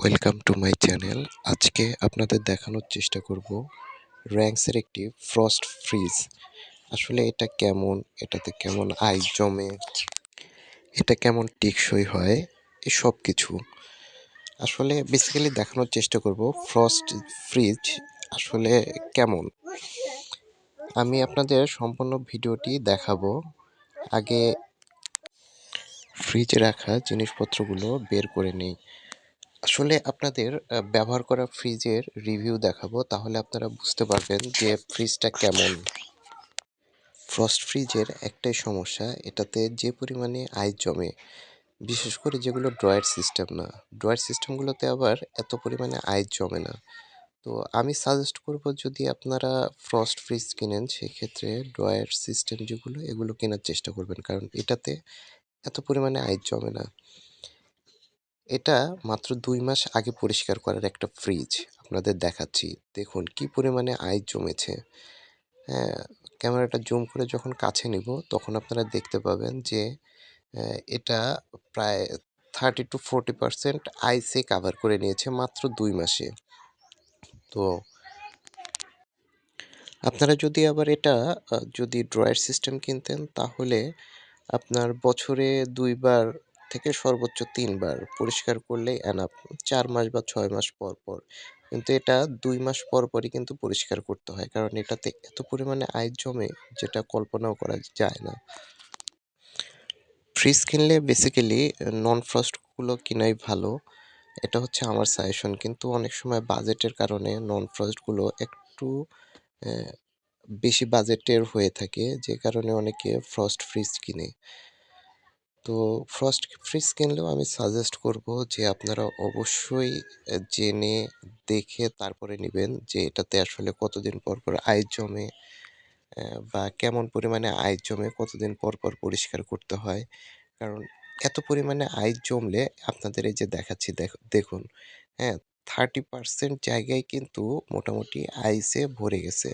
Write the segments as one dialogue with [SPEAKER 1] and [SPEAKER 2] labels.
[SPEAKER 1] Welcome to my channel. আজকে আপনাদের দেখানোর চেষ্টা করব র্যাঙ্কসের একটি ফ্রস্ট ফ্রিজ। আসলে এটা কেমন, এটাতে কেমন আইস জমে, এটা কেমন টেকসই হয়, এসব কিছু আসলে বেসিক্যালি দেখানোর চেষ্টা করব ফ্রস্ট ফ্রিজ আসলে কেমন। আমি আপনাদের সম্পূর্ণ ভিডিওটি দেখাবো। আগে ফ্রিজে রাখা জিনিসপত্রগুলো বের করে নেই। আসলে আপনাদের ব্যবহার করা ফ্রিজের রিভিউ দেখাবো, তাহলে আপনারা বুঝতে পারবেন যে ফ্রিজটা কেমন। ফ্রস্ট ফ্রিজের একটাই সমস্যা, এটাতে যে পরিমাণে আইস জমে, বিশেষ করে যেগুলো ড্রয়ার সিস্টেম না, ড্রয়ার সিস্টেমগুলোতে আবার এত পরিমাণে আইস জমে না। তো আমি সাজেস্ট করব, যদি আপনারা ফ্রস্ট ফ্রিজ কিনেন সেক্ষেত্রে ড্রয়ার সিস্টেম যেগুলো, এগুলো কেনার চেষ্টা করবেন, কারণ এটাতে এত পরিমাণে আইস জমে না। এটা মাত্র ২ মাস আগে পরিষ্কার করার একটা ফ্রিজ আপনাদের দেখাচ্ছি। দেখুন কি পরিমাণে আইস জমেছে। হ্যাঁ, ক্যামেরাটা জুম করে যখন কাছে নিব তখন আপনারা দেখতে পাবেন যে এটা প্রায় 30-40% আইসে কাভার করে নিয়েছে মাত্র ২ মাসে। তো আপনারা যদি আবার এটা যদি ড্রয়ার সিস্টেম কিনতেন, তাহলে আপনার বছরে ২ বার থেকে সর্বোচ্চ ৩ বার পরিষ্কার করলেই এনাফ। ৪ মাস বা ৬ মাস পর, পর। কিন্তু এটা ২ মাস পর, পরই কিন্তু পরিষ্কার করতে হয়। কারণ এটাতে এত পরিমাণে আইস জমে, যেটা কল্পনাও করা যায় না। ফ্রিজ কিনলে বেসিক্যালি নন ফ্রস্টগুলো কিনাই ভালো। এটা হচ্ছে আমার সাজেশন। কিন্তু অনেক সময় বাজেটের কারণে নন ফ্রস্টগুলো একটু অ্যা বেশি বাজেটের হয়ে থাকে, যে কারণে অনেকে ফ্রস্ট ফ্রিজ কিনে। তো ফ্রস্ট ফ্রিজ কিনলেও আমি সাজেস্ট করব যে আপনারা অবশ্যই জেনে দেখে তারপরে নেবেন, যে এটাতে আসলে কতদিন পর, পর আইস জমে, বা কেমন পরিমাণে আইস জমে, কতদিন পর, পর পরিষ্কার করতে হয়। কারণ এত পরিমাণে আইস জমলে আপনাদের এই যে দেখাচ্ছি দেখুন, হ্যাঁ, 30% জায়গায় কিন্তু মোটামুটি আইসে ভরে গেছে।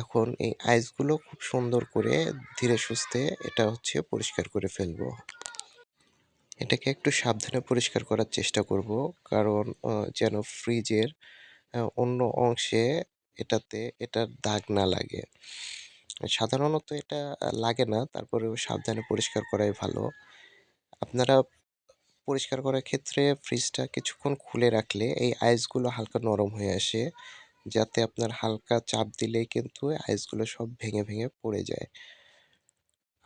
[SPEAKER 1] এখন এই আইসগুলো খুব সুন্দর করে ধীরে সুস্থে এটা হচ্ছে পরিষ্কার করে ফেলবো। এটাকে একটু সাবধানে পরিষ্কার করার চেষ্টা করব, কারণ যেন ফ্রিজের অন্য অংশে এটার দাগ না লাগে। সাধারণত এটা লাগে না, তারপরেও সাবধানে পরিষ্কার করাই ভালো। আপনারা পরিষ্কার করার ক্ষেত্রে ফ্রিজটা কিছুক্ষণ খুলে রাখলে এই আইসগুলো হালকা নরম হয়ে আসে, যাতে আপনার হালকা চাপ দিলেই কিন্তু আইসগুলো সব ভেঙে, ভেঙে পড়ে যায়।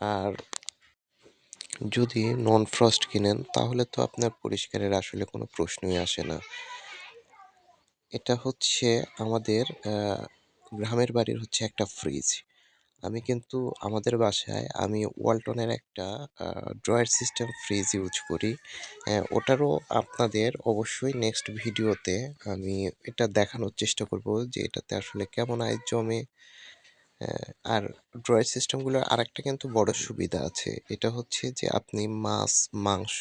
[SPEAKER 1] আর যদি নন ফ্রস্ট কিনেন, তাহলে তো আপনার পরিষ্কারের আসলে কোনো প্রশ্নই আসে না। এটা হচ্ছে আমাদের গ্রামের বাড়ির হচ্ছে একটা ফ্রিজ। আমি কিন্তু আমাদের বাসায় আমি ওয়ালটনের একটা ড্রয়ার সিস্টেম ফ্রিজ ইউজ করি। ওটারও আপনাদের অবশ্যই নেক্সট ভিডিওতে আমি এটা দেখানোর চেষ্টা করব, যে এটাতে আসলে কেমন আইস জমে। আর ড্রয়ার সিস্টেমগুলোর আরেকটা কিন্তু বড় সুবিধা আছে। এটা হচ্ছে যে আপনি মাছ, মাংস,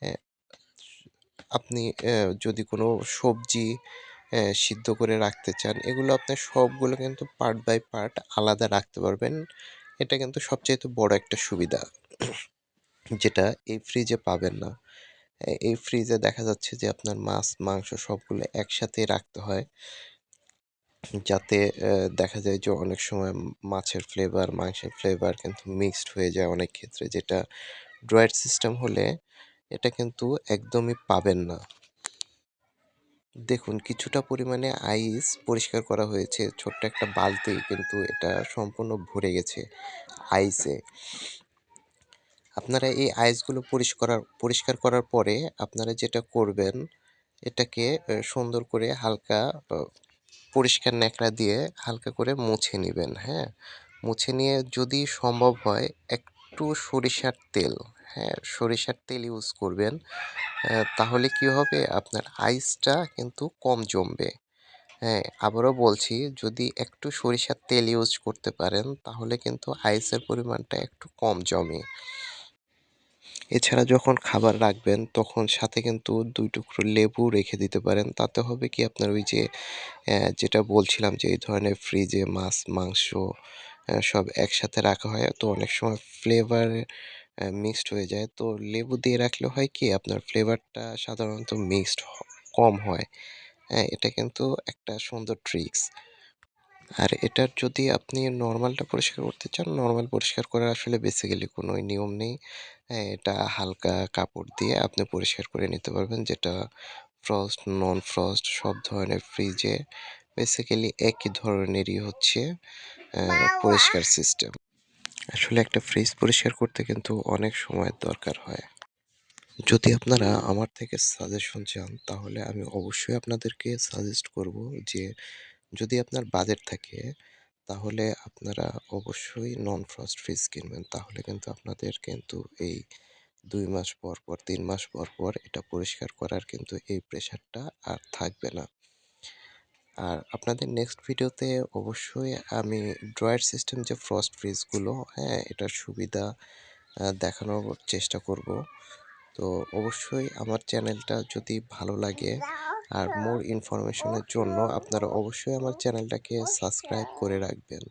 [SPEAKER 1] হ্যাঁ, আপনি যদি কোনো সবজি সিদ্ধ করে রাখতে চান, এগুলো আপনার সবগুলো কিন্তু পার্ট বাই পার্ট আলাদা রাখতে পারবেন। এটা কিন্তু সবচাইতে বড় একটা সুবিধা, যেটা এই ফ্রিজে পাবেন না। এই ফ্রিজে দেখা যাচ্ছে যে আপনার মাছ, মাংস সবগুলো একসাথেই রাখতে হয়। যাতে দেখা যায় যে অনেক সময় মাছের ফ্লেভার, মাংসের ফ্লেভার কিন্তু মিক্সড হয়ে যায় অনেক ক্ষেত্রে, যেটা ড্রয়ার সিস্টেম হলে এটা কিন্তু একদমই পাবেন না। দেখুন কিছুটা পরিমাণে আইস পরিষ্কার করা হয়েছে। ছোট্ট একটা বালতি, কিন্তু এটা সম্পূর্ণ ভরে গেছে আইসে। আপনারা এই আইসগুলো পরিষ্কার করার পরে আপনারা যেটা করবেন, এটাকে সুন্দর করে হালকা পরিষ্কার ন্যাকড়া দিয়ে হালকা করে মুছে নিবেন, হ্যাঁ? মুছে নিয়ে যদি সম্ভব হয় একটু সরিষার তেল, হ্যাঁ, সরিষার তেল ইউজ করবেন। তাহলে কি হবে, আপনার আইসটা কিন্তু কম জমবে। হ্যাঁ, আবারও বলছি, যদি একটু সরিষার তেল ইউজ করতে পারেন, তাহলে কিন্তু আইসের পরিমাণটা একটু কম জমে। এছাড়া যখন খাবার রাখবেন তখন সাথে কিন্তু ২ টুকরো লেবু রেখে দিতে পারেন। তাতে হবে কি, আপনার ওই যে যেটা বলছিলাম, যে এই ধরনের ফ্রিজে মাছ, মাংস সব একসাথে রাখা হয়, তো অনেক সময় ফ্লেভার মিক্সড হয়ে যায়। তো লেবু দিয়ে রাখলে হয় কি আপনার ফ্লেভারটা সাধারণত মিক্সড কম হয়। হ্যাঁ, এটা কিন্তু একটা সুন্দর ট্রিক্স। আর এটার যদি আপনি নরমালটা পরিষ্কার করতে চান, নরমাল পরিষ্কার করার আসলে বেসিক্যালি কোনো নিয়ম নেই। হ্যাঁ, এটা হালকা কাপড় দিয়ে আপনি পরিষ্কার করে নিতে পারবেন, যেটা ফ্রস্ট, নন ফ্রস্ট সব ধরনের ফ্রিজে বেসিক্যালি একই ধরনেরই হচ্ছে পরিষ্কার সিস্টেম। আসলে একটা ফ্রিজ পরিষ্কার করতে কিন্তু অনেক সময়ের দরকার হয়। যদি আপনারা আমার থেকে সাজেশন চান তাহলে আমি অবশ্যই আপনাদেরকে সাজেস্ট করব যে যদি আপনার বাজেট থাকে তাহলে আপনারা অবশ্যই নন ফ্রস্ট ফ্রিজ কিনবেন। তাহলে কিন্তু আপনাদের কিন্তু এই ২ মাস পর, পর ৩ মাস পর, পর এটা পরিষ্কার করার কিন্তু এই প্রেশারটা আর থাকবে না। আর আপনাদের নেক্সট ভিডিওতে অবশ্যই আমি ড্রয়ার সিস্টেম যে ফ্রস্ট ফ্রিজগুলো, হ্যাঁ, এটার সুবিধা দেখানোর চেষ্টা করব। তো অবশ্যই আমার চ্যানেলটা যদি ভালো লাগে আর মোর ইনফরমেশনের জন্য আপনারা অবশ্যই আমার চ্যানেলটাকে সাবস্ক্রাইব করে রাখবেন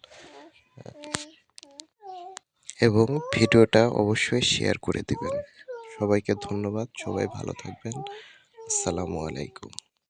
[SPEAKER 1] এবং ভিডিওটা অবশ্যই শেয়ার করে দিবেন। সবাইকে ধন্যবাদ। সবাই ভালো থাকবেন। আসসালামু আলাইকুম।